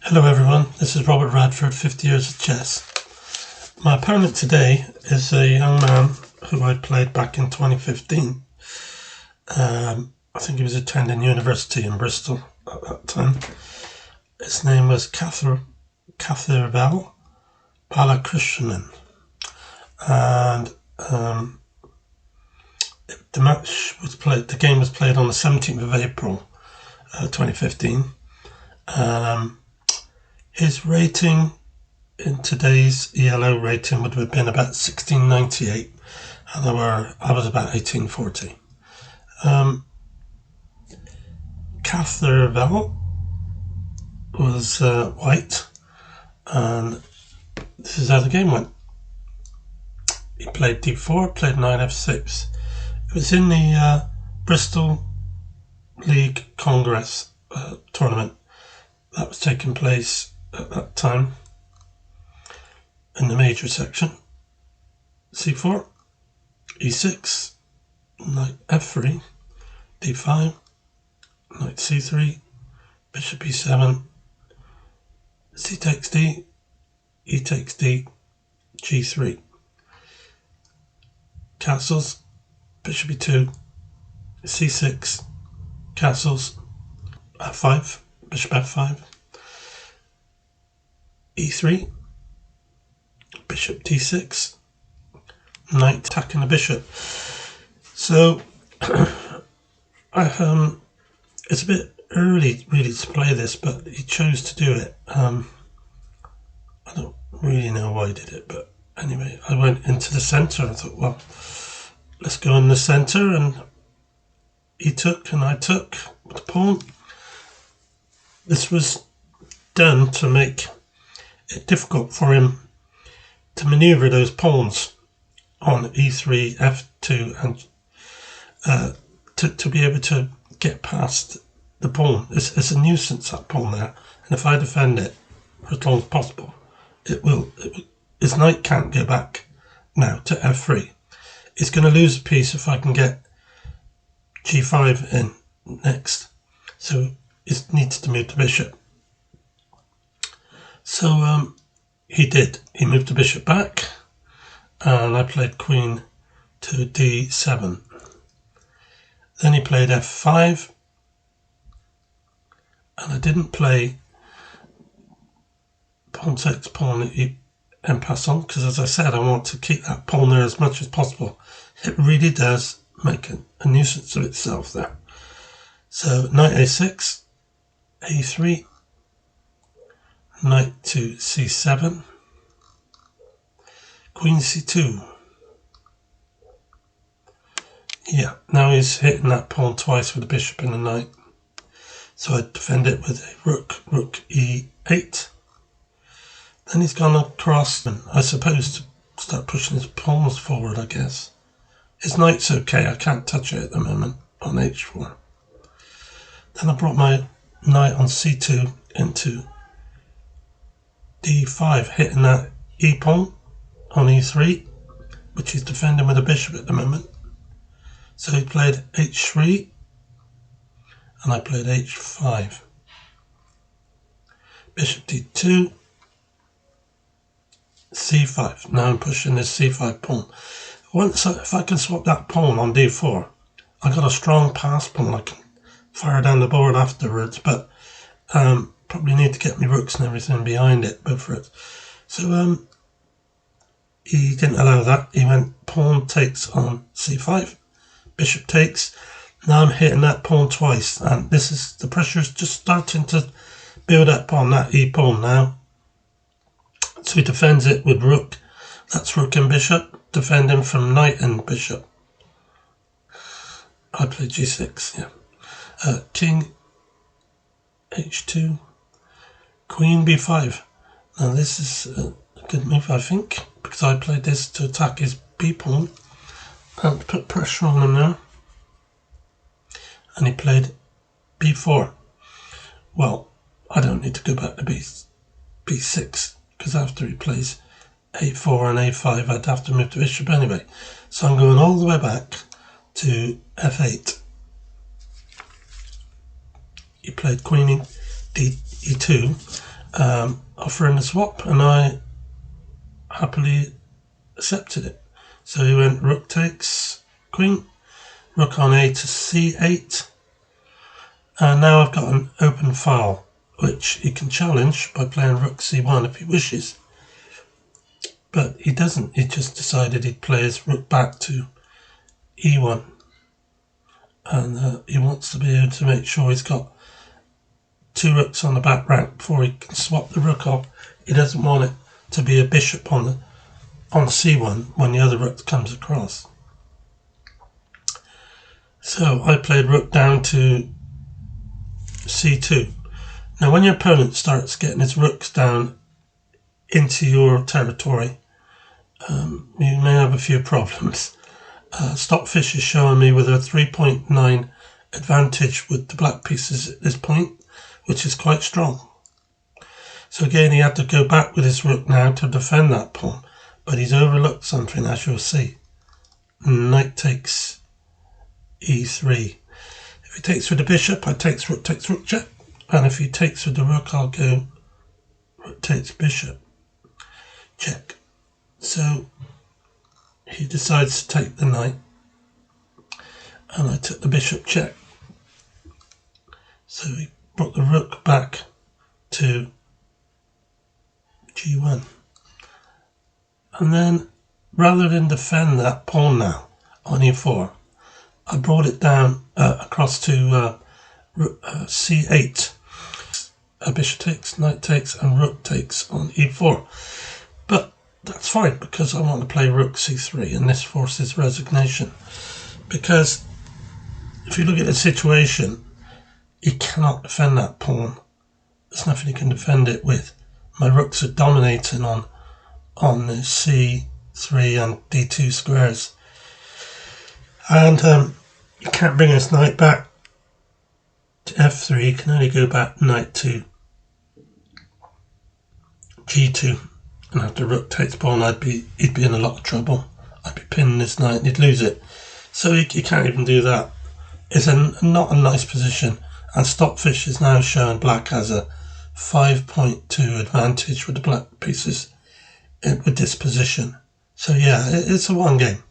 Hello everyone, this is Robert Radford, 50 years of chess. My opponent today is a young man who I played back in 2015. I think he was attending university in Bristol at that time. His name was K.Balakrisnan. And the game was played on the 17th of April 2015. His rating in today's ELO rating would have been about 1698, and I was about 1840. Cathervel was white, and this is how the game went. He played d4, played knight f6. It was in the Bristol League Congress tournament that was taking place at that time in the major section. c4, e6, knight f3, d5, knight c3, bishop e7, c takes d, e takes d, g3. Castles, bishop e2, c6, castles, f5, bishop f5, e3, bishop d6, knight attacking the bishop. So it's a bit early really to play this, but he chose to do it. I don't really know why he did it, but anyway, I went into the centre. I thought, well, let's go in the centre, and he took and I took with the pawn. This was done to make it difficult for him to manoeuvre those pawns on e3, f2, and to be able to get past the pawn. It's a nuisance, that pawn there, and if I defend it for as long as possible, his knight can't go back now to f3. It's going to lose a piece if I can get g5 in next, so it needs to move the bishop. So he did. He moved the bishop back, and I played queen to d7. Then he played f5, and I didn't play pawn takes pawn en passant, because as I said, I want to keep that pawn there as much as possible. It really does make a nuisance of itself there. So knight a6, a3, knight to c7, queen c2. Yeah, now he's hitting that pawn twice with the bishop and the knight. So I defend it with a rook e8. Then he's gone across, and I suppose to start pushing his pawns forward, I guess. His knight's okay, I can't touch it at the moment on h4. Then I brought my knight on c2 into d5, hitting that e-pawn on e3, which he's defending with a bishop at the moment. So he played h3, and I played h5. Bishop d2, c5. Now I'm pushing this c5 pawn. If I can swap that pawn on d4, I got a strong pass pawn. I can fire down the board afterwards, but probably need to get my rooks and everything behind it, both for it. So he didn't allow that. He went pawn takes on c5, bishop takes. Now I'm hitting that pawn twice, and the pressure is just starting to build up on that e-pawn now. So he defends it with rook. That's rook and bishop. Defend him from knight and bishop. I played g6, yeah. King h2, queen b5. Now this is a good move, I think, because I played this to attack his b-pawn and put pressure on him now. And he played b4. Well, I don't need to go back to b6, because after he plays a4 and a5, I'd have to move the bishop anyway. So I'm going all the way back to f8. He played queen e2, offering a swap, and I happily accepted it. So he went rook takes queen, rook on a to c8, and now I've got an open file which he can challenge by playing rook c1 if he wishes, but he doesn't. He just decided he'd play his rook back to e1, and he wants to be able to make sure he's got 2 rooks on the back rank before he can swap the rook off. He doesn't want it to be a bishop on c1 when the other rook comes across. So I played rook down to c2. Now when your opponent starts getting his rooks down into your territory, you may have a few problems. Stockfish is showing me with a 3.9 advantage with the black pieces at this point, which is quite strong. So again, he had to go back with his rook now to defend that pawn, but he's overlooked something, as you'll see. Knight takes e3. If he takes with the bishop, I takes rook check, and if he takes with the rook, I'll go rook takes bishop check. So he decides to take the knight, and I took the bishop check. So he brought the rook back to g1, and then rather than defend that pawn now on e4, I brought it down across to c8. A bishop takes, knight takes, and rook takes on e4. But that's fine, because I want to play rook c3, and this forces resignation. Because if you look at the situation, he cannot defend that pawn. There's nothing he can defend it with. My rooks are dominating on the c3 and d2 squares. And you can't bring his knight back to f3. You can only go back knight to g2. And after rook takes pawn, he'd be in a lot of trouble. I'd be pinning this knight and he'd lose it. So he can't even do that. It's not a nice position. And Stockfish is now showing black has a 5.2 advantage with the black pieces with this position. So yeah, it's a one game.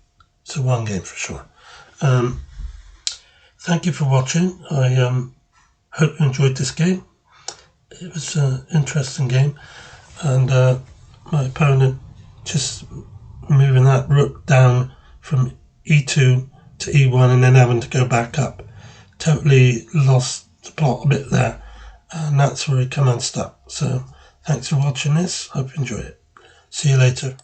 It's a one game for sure. Thank you for watching. I hope you enjoyed this game. It was an interesting game, and my opponent just moving that rook down from e2 to e1 and then having to go back up. Totally lost the plot a bit there, and that's where he come unstuck. So thanks for watching this. Hope you enjoy it. See you later.